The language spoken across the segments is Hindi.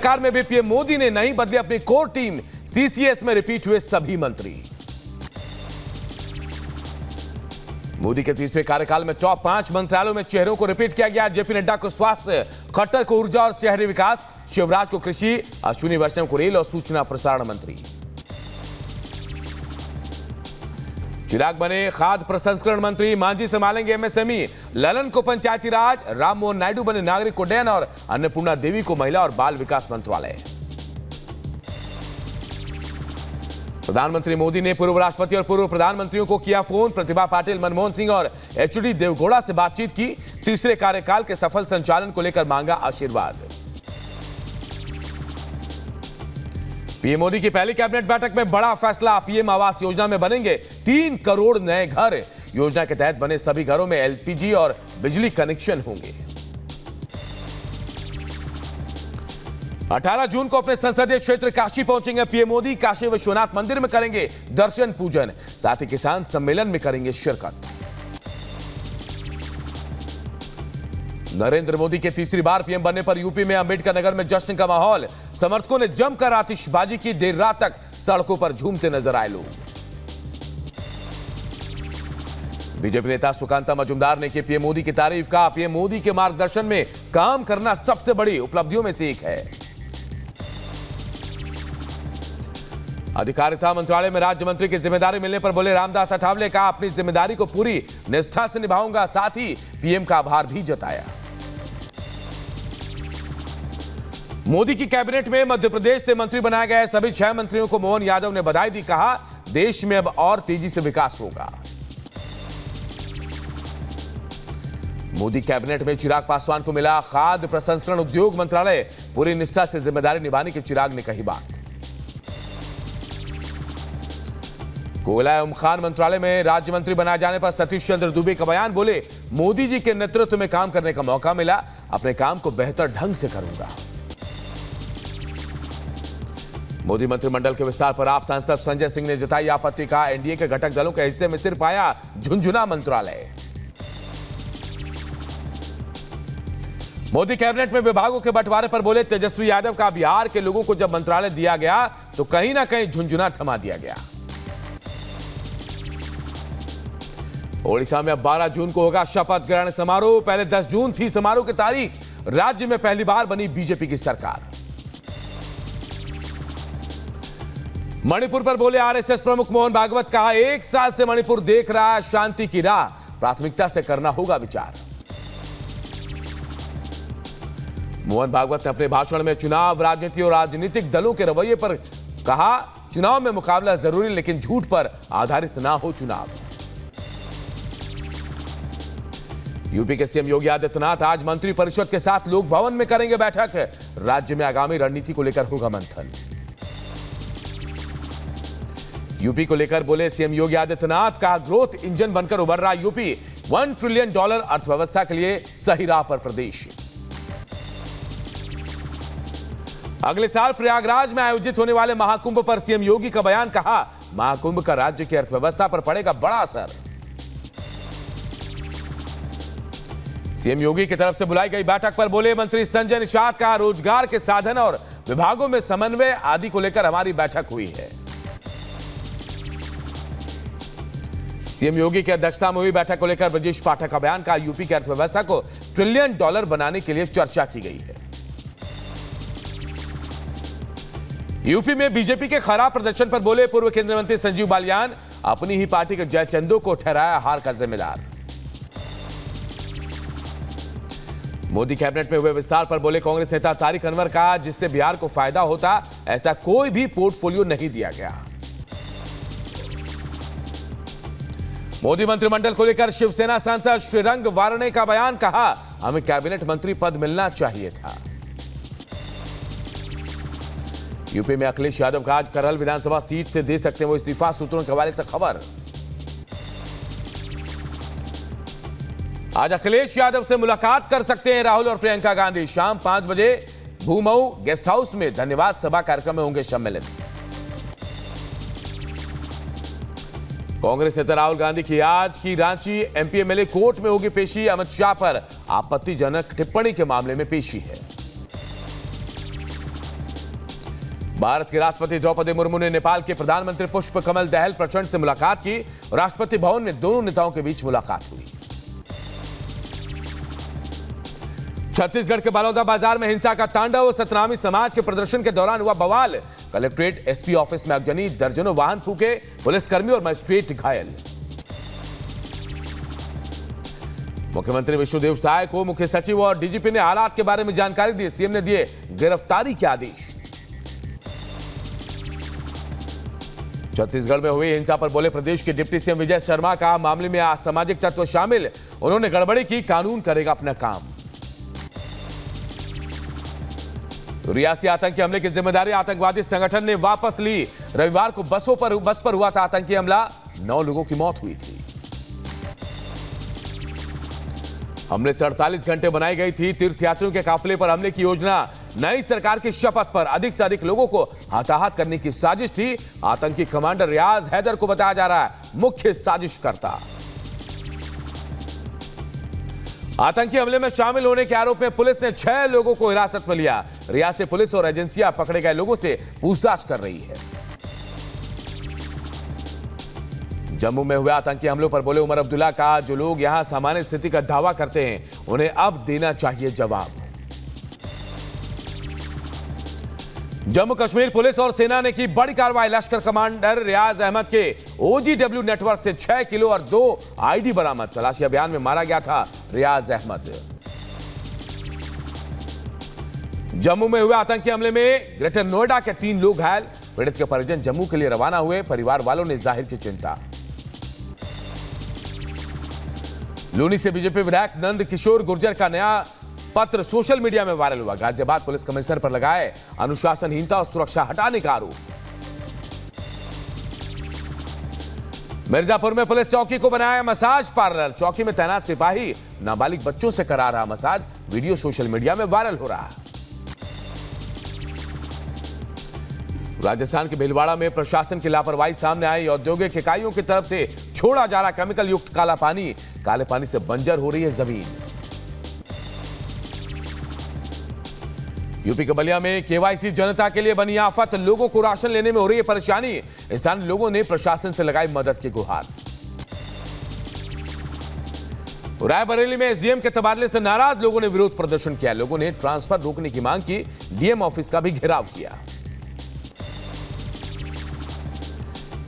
सरकार में भी पीएम मोदी ने नहीं बदली अपनी कोर टीम। सीसीएस में रिपीट हुए सभी मंत्री। मोदी के तीसरे कार्यकाल में टॉप 5 मंत्रालयों में चेहरों को रिपीट किया गया। जेपी नड्डा को स्वास्थ्य, खट्टर को ऊर्जा और शहरी विकास, शिवराज को कृषि, अश्विनी वैष्णव को रेल और सूचना प्रसारण मंत्री। चिराग बने खाद्य प्रसंस्करण मंत्री, मांझी संभालेंगे एमएसएमई, ललन को पंचायती राज, राममोहन नायडू बने नागरिक उड्डयन और अन्नपूर्णा देवी को महिला और बाल विकास मंत्रालय। प्रधानमंत्री मोदी ने पूर्व राष्ट्रपति और पूर्व प्रधानमंत्रियों को किया फोन। प्रतिभा पाटिल, मनमोहन सिंह और एचडी देवगौड़ा से बातचीत की। तीसरे कार्यकाल के सफल संचालन को लेकर मांगा आशीर्वाद। पीएम मोदी की पहली कैबिनेट बैठक में बड़ा फैसला। पीएम आवास योजना में बनेंगे 3 करोड़ नए घर। योजना के तहत बने सभी घरों में एलपीजी और बिजली कनेक्शन होंगे। 18 जून को अपने संसदीय क्षेत्र काशी पहुंचेंगे पीएम मोदी। काशी विश्वनाथ मंदिर में करेंगे दर्शन पूजन, साथ ही किसान सम्मेलन में करेंगे शिरकत। नरेंद्र मोदी के तीसरी बार पीएम बनने पर यूपी में अंबेडकर नगर में जश्न का माहौल। समर्थकों ने जमकर आतिशबाजी की। देर रात तक सड़कों पर झूमते नजर आए लोग। बीजेपी नेता सुकांता मजूमदार ने की पीएम मोदी की तारीफ। कहा, पीएम मोदी के मार्गदर्शन में काम करना सबसे बड़ी उपलब्धियों में से एक है। अधिकारिता मंत्रालय में राज्य मंत्री की जिम्मेदारी मिलने पर बोले रामदास अठावले। कहा, अपनी जिम्मेदारी को पूरी निष्ठा से निभाऊंगा। साथ ही पीएम का आभार भी जताया। मोदी की कैबिनेट में मध्य प्रदेश से मंत्री बनाए गए सभी 6 मंत्रियों को मोहन यादव ने बधाई दी। कहा, देश में अब और तेजी से विकास होगा। मोदी कैबिनेट में चिराग पासवान को मिला खाद्य प्रसंस्करण उद्योग मंत्रालय। पूरी निष्ठा से जिम्मेदारी निभाने की चिराग ने कही बात। कोयला एवं खान मंत्रालय में राज्य मंत्री बनाए जाने पर सतीश चंद्र दुबे का बयान। बोले, मोदी जी के नेतृत्व में काम करने का मौका मिला। अपने काम को बेहतर ढंग से करूंगा। मोदी मंत्रिमंडल के विस्तार पर आप सांसद संजय सिंह ने जताई आपत्ति। का एनडीए के घटक दलों के हिस्से में सिर्फ आया झुंझुनू मंत्रालय। मोदी कैबिनेट में विभागों के बंटवारे पर बोले तेजस्वी यादव। का बिहार के लोगों को जब मंत्रालय दिया गया तो कहीं ना कहीं झुंझुनू थमा दिया गया। ओडिशा में अब 12 जून को होगा शपथ ग्रहण समारोह। पहले 10 जून थी समारोह की तारीख। राज्य में पहली बार बनी बीजेपी की सरकार। मणिपुर पर बोले आरएसएस प्रमुख मोहन भागवत। कहा, 1 साल से मणिपुर देख रहा है शांति की राह। प्राथमिकता से करना होगा विचार। मोहन भागवत ने अपने भाषण में चुनाव राजनीति और राजनीतिक दलों के रवैये पर कहा, चुनाव में मुकाबला जरूरी लेकिन झूठ पर आधारित ना हो चुनाव। यूपी के सीएम योगी आदित्यनाथ आज मंत्री परिषद के साथ लोक भवन में करेंगे बैठक। राज्य में आगामी रणनीति को लेकर होगा मंथन। यूपी को लेकर बोले सीएम योगी आदित्यनाथ। का ग्रोथ इंजन बनकर उभर रहा यूपी। $1 ट्रिलियन अर्थव्यवस्था के लिए सही राह पर प्रदेश। अगले साल प्रयागराज में आयोजित होने वाले महाकुंभ पर सीएम योगी का बयान। कहा, महाकुंभ का राज्य की अर्थव्यवस्था पर पड़ेगा बड़ा असर। सीएम योगी की तरफ से बुलाई गई बैठक पर बोले मंत्री संजय निषाद। का रोजगार के साधन और विभागों में समन्वय आदि को लेकर हमारी बैठक हुई है। सीएम योगी की अध्यक्षता में हुई बैठक को लेकर ब्रजेश पाठक का बयान। का यूपी की अर्थव्यवस्था को $1 ट्रिलियन बनाने के लिए चर्चा की गई है। यूपी में बीजेपी के खराब प्रदर्शन पर बोले पूर्व केंद्रीय मंत्री संजीव बालियान। अपनी ही पार्टी के जयचंदो को ठहराया हार का जिम्मेदार। मोदी कैबिनेट में हुए विस्तार पर बोले कांग्रेस नेता तारिक अनवर। का जिससे बिहार को फायदा होता ऐसा कोई भी पोर्टफोलियो नहीं दिया गया। मोदी मंत्रिमंडल को लेकर शिवसेना सांसद श्रीरंग वारणे का बयान। कहा, हमें कैबिनेट मंत्री पद मिलना चाहिए था। यूपी में अखिलेश यादव का आज करहल विधानसभा सीट से दे सकते हैं वो इस्तीफा। सूत्रों के हवाले से खबर। आज अखिलेश यादव से मुलाकात कर सकते हैं राहुल और प्रियंका गांधी। शाम 5 बजे भूमऊ गेस्ट हाउस में धन्यवाद सभा कार्यक्रम में होंगे सम्मिलित। कांग्रेस नेता राहुल गांधी की आज की रांची एमपी एमएलए कोर्ट में होगी पेशी। अमित शाह पर आपत्तिजनक टिप्पणी के मामले में पेशी है। भारत के राष्ट्रपति द्रौपदी मुर्मू ने नेपाल के प्रधानमंत्री पुष्प कमल दहल प्रचंड से मुलाकात की। राष्ट्रपति भवन में दोनों नेताओं के बीच मुलाकात हुई। छत्तीसगढ़ के बलौदा बाजार में हिंसा का तांडव। सतनामी समाज के प्रदर्शन के दौरान हुआ बवाल। कलेक्ट्रेट एसपी ऑफिस में आगजनी, दर्जनों वाहन फूके, पुलिसकर्मी और मजिस्ट्रेट घायल। मुख्यमंत्री विष्णुदेव साय को मुख्य सचिव और डीजीपी ने हालात के बारे में जानकारी दी। सीएम ने दिए गिरफ्तारी के आदेश। छत्तीसगढ़ में हुई हिंसा पर बोले प्रदेश के डिप्टी सीएम विजय शर्मा का मामले में असामाजिक तत्व शामिल। उन्होंने गड़बड़ी की, कानून करेगा अपना काम। रियासती आतंकी हमले की जिम्मेदारी आतंकवादी संगठन ने वापस ली। रविवार को बस पर हुआ था आतंकी हमला, 9 लोगों की मौत हुई थी। हमले से 48 घंटे बनाई गई थी तीर्थयात्रियों के काफिले पर हमले की योजना। नई सरकार की शपथ पर अधिक से अधिक लोगों को हताहत करने की साजिश थी। आतंकी कमांडर रियाज हैदर को बताया जा रहा है मुख्य साजिशकर्ता। आतंकी हमले में शामिल होने के आरोप में पुलिस ने 6 लोगों को हिरासत में लिया। रियासती पुलिस और एजेंसियां पकड़े गए लोगों से पूछताछ कर रही है। जम्मू में हुए आतंकी हमलों पर बोले उमर अब्दुल्ला का, जो लोग यहां सामान्य स्थिति का दावा करते हैं उन्हें अब देना चाहिए जवाब। जम्मू कश्मीर पुलिस और सेना ने की बड़ी कार्रवाई। लश्कर कमांडर रियाज अहमद के OGW नेटवर्क से 6 किलो और 2 आईडी बरामद। तलाशी अभियान में मारा गया था रियाज अहमद। जम्मू में हुए आतंकी हमले में ग्रेटर नोएडा के 3 लोग घायल। पीड़ित के परिजन जम्मू के लिए रवाना हुए। परिवार वालों ने जाहिर की चिंता। लूनी से बीजेपी विधायक नंद किशोर गुर्जर का नया पत्र सोशल मीडिया में वायरल हुआ। गाजियाबाद पुलिस कमिश्नर पर लगाए अनुशासनहीनता और सुरक्षा हटाने का आरोप। मिर्जापुर में पुलिस चौकी को बनाया मसाज पार्लर। चौकी में तैनात सिपाही नाबालिग बच्चों से करा रहा मसाज। वीडियो सोशल मीडिया में वायरल हो रहा है। राजस्थान के भीलवाड़ा में प्रशासन की लापरवाही सामने आई। औद्योगिक इकाइयों की तरफ से छोड़ा जा रहा केमिकल युक्त काला पानी। काले पानी से बंजर हो रही है जमीन। यूपी के बलिया में केवाईसी जनता के लिए बनी आफत। लोगों को राशन लेने में हो रही है परेशानी। स्थानीय लोगों ने प्रशासन से लगाई मदद की गुहार। रायबरेली में एसडीएम के तबादले से नाराज लोगों ने विरोध प्रदर्शन किया। लोगों ने ट्रांसफर रोकने की मांग की। डीएम ऑफिस का भी घेराव किया।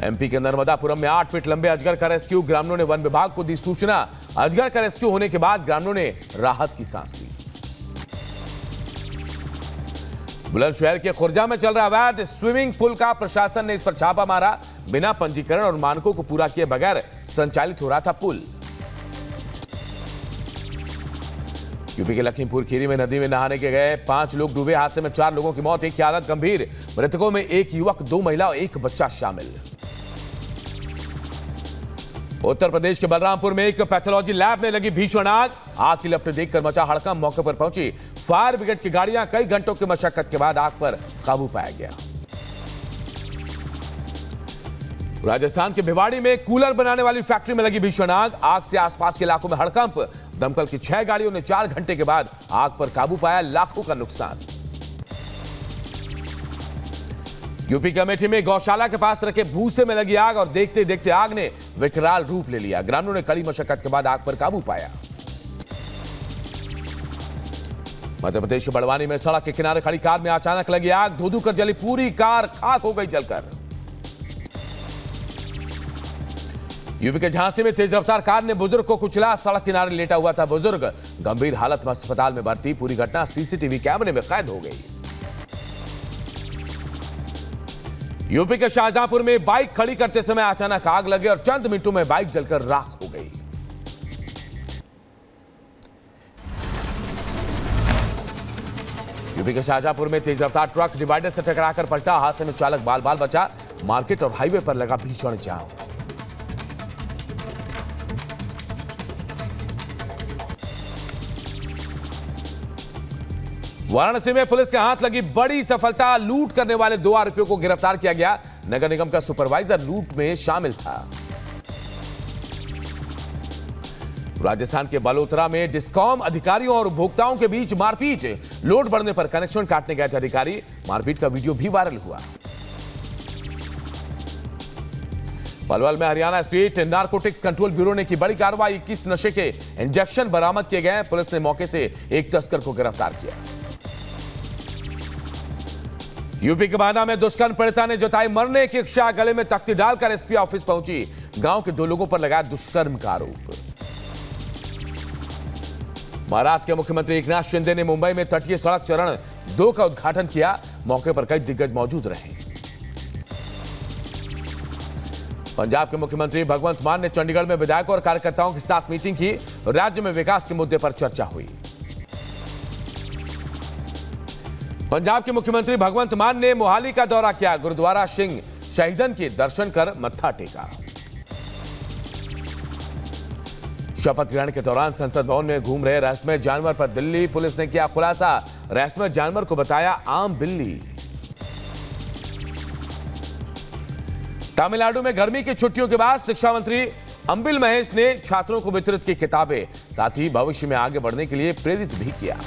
एमपी के नर्मदापुरम में 8 फीट लंबे अजगर का रेस्क्यू। ग्रामीणों ने वन विभाग को दी सूचना। अजगर का रेस्क्यू होने के बाद ग्रामीणों ने राहत की सांस ली। बुलंदशहर के खुर्जा में चल रहा अवैध स्विमिंग पूल का प्रशासन ने इस पर छापा मारा। बिना पंजीकरण और मानकों को पूरा किए बगैर संचालित हो रहा था पुल। यूपी के लखीमपुर खीरी में नदी में नहाने के गए 5 लोग डूबे। हादसे में 4 लोगों की मौत, एक की हालत गंभीर। मृतकों में 1 युवक, 2 महिला और 1 बच्चा शामिल। उत्तर प्रदेश के बलरामपुर में एक पैथोलॉजी लैब में लगी भीषण आग। आग की लपटें देखकर मचा हड़कंप। मौके पर पहुंची फायर ब्रिगेड की गाड़ियां। कई घंटों की मशक्कत के बाद आग पर काबू पाया गया। राजस्थान के भिवाड़ी में कूलर बनाने वाली फैक्ट्री में लगी भीषण आग। आग से आसपास के इलाकों में हड़कंप। दमकल की 6 गाड़ियों ने 4 घंटे के बाद आग पर काबू पाया। लाखों का नुकसान। यूपी के अमेठी में गौशाला के पास रखे भूसे में लगी आग और देखते देखते आग ने विकराल रूप ले लिया। ग्रामीणों ने कड़ी मशक्कत के बाद आग पर काबू पाया। मध्य प्रदेश के बड़वानी में सड़क के किनारे खड़ी कार में अचानक लगी आग। धू-धू कर जली पूरी कार, खाक हो गई जलकर। यूपी के झांसी में तेज रफ्तार कार ने बुजुर्ग को कुचला। सड़क किनारे लेटा हुआ था बुजुर्ग, गंभीर हालत में अस्पताल में भर्ती। पूरी घटना सीसीटीवी कैमरे में कैद हो गई। यूपी के शाहजहांपुर में बाइक खड़ी करते समय अचानक आग लगे और चंद मिनटों में बाइक जलकर राख हो गई। यूपी के शाहजहांपुर में तेज रफ्तार ट्रक डिवाइडर से टकराकर पलटा। हादसे में चालक बाल बाल बचा। मार्केट और हाईवे पर लगा भीषण जाम। वाराणसी में पुलिस के हाथ लगी बड़ी सफलता। लूट करने वाले 2 आरोपियों को गिरफ्तार किया गया। नगर निगम का सुपरवाइजर लूट में शामिल था। राजस्थान के बलोतरा में डिस्कॉम अधिकारियों और उपभोक्ताओं के बीच मारपीट। लोड बढ़ने पर कनेक्शन काटने गए थे अधिकारी। मारपीट का वीडियो भी वायरल हुआ। पलवल में Haryana state narcotics control bureau ने की बड़ी कार्रवाई। 21 नशे के इंजेक्शन बरामद किए गए। पुलिस ने मौके से एक तस्कर को गिरफ्तार किया। यूपी के बांदा में दुष्कर्म पीड़िता ने जताई मरने की इच्छा। गले में तख्ती डालकर एसपी ऑफिस पहुंची। गांव के 2 लोगों पर लगाया दुष्कर्म का आरोप। महाराष्ट्र के मुख्यमंत्री एकनाथ शिंदे ने मुंबई में तटीय सड़क चरण 2 का उद्घाटन किया। मौके पर कई दिग्गज मौजूद रहे। पंजाब के मुख्यमंत्री भगवंत मान ने चंडीगढ़ में विधायकों और कार्यकर्ताओं के साथ मीटिंग की। राज्य में विकास के मुद्दे पर चर्चा हुई। पंजाब के मुख्यमंत्री भगवंत मान ने मोहाली का दौरा किया। गुरुद्वारा सिंह शहीदन के दर्शन कर मत्था टेका। शपथ ग्रहण के दौरान संसद भवन में घूम रहे रहस्यमय जानवर पर दिल्ली पुलिस ने किया खुलासा। रहस्यमय जानवर को बताया आम बिल्ली। तमिलनाडु में गर्मी की छुट्टियों के बाद शिक्षा मंत्री अंबिल महेश ने छात्रों को वितरित की किताबें। साथ ही भविष्य में आगे बढ़ने के लिए प्रेरित भी किया।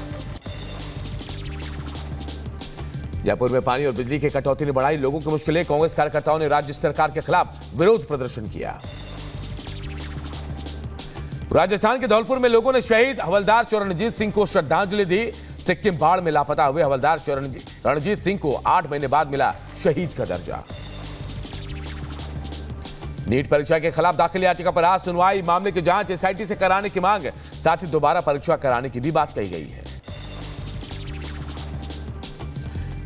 जयपुर में पानी और बिजली की कटौती ने बढ़ाई लोगों की मुश्किलें। कांग्रेस कार्यकर्ताओं ने राज्य सरकार के खिलाफ विरोध प्रदर्शन किया। राजस्थान के धौलपुर में लोगों ने शहीद हवलदार चरणजीत सिंह को श्रद्धांजलि दी। सिक्किम बाढ़ में लापता हुए हवलदार रणजीत सिंह को 8 महीने बाद मिला शहीद का दर्जा। नीट परीक्षा के खिलाफ दाखिल याचिका पर आज सुनवाई। मामले की जांच एसआईटी से कराने की मांग। साथ ही दोबारा परीक्षा कराने की भी बात कही गई है।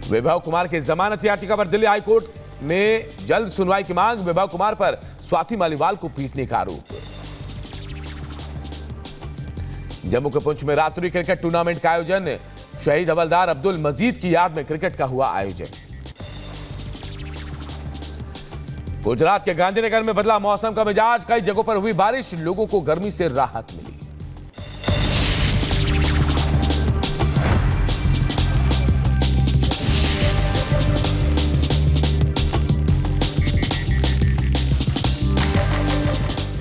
वैभव कुमार की जमानत याचिका पर दिल्ली हाईकोर्ट में जल्द सुनवाई की मांग। वैभव कुमार पर स्वाति मालीवाल को पीटने का आरोप। जम्मू के पुंछ में रात्रि क्रिकेट टूर्नामेंट का आयोजन। शहीद हवलदार अब्दुल मजीद की याद में क्रिकेट का हुआ आयोजन। गुजरात के गांधीनगर में बदला मौसम का मिजाज। कई जगहों पर हुई बारिश। लोगों को गर्मी से राहत मिली।